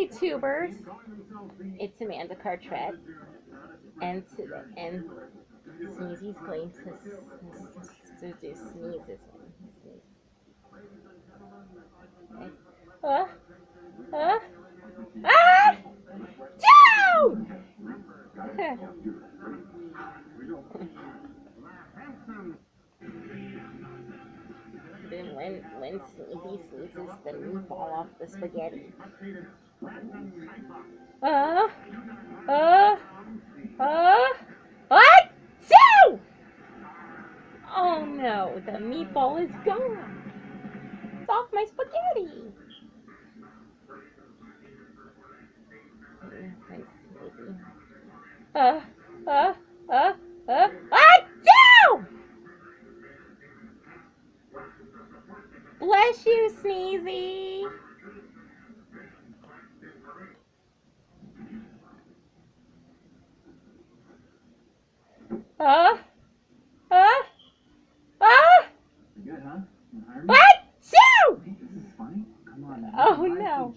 YouTubers. It's Amanda Cartret, and Sneezy's going to do sneezes. Ah! Ah! Ah! Joe! Then when Sneezy sneezes, then we fall off the spaghetti. What? Two! Oh no, the meatball is gone. It's off my spaghetti. Two! Bless you, Sneezy. Good, huh? What? Two! This is funny. Come on. Oh no.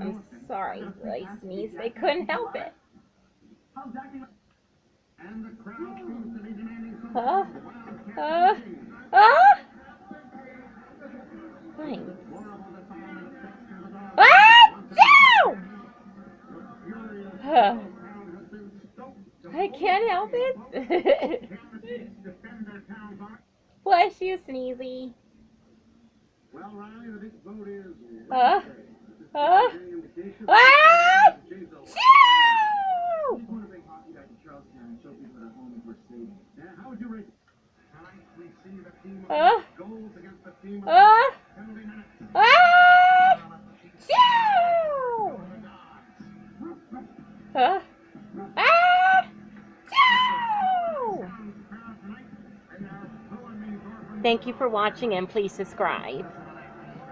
I'm sorry, I sneezed. I couldn't help it. And the crowd seems to be demanding Fine. Two! I can't help it. Bless you, Sneezy. Well, Riley, the big vote is how would you rate tonight? We see the team of goals against the team of penalty minutes. Thank you for watching, and please subscribe.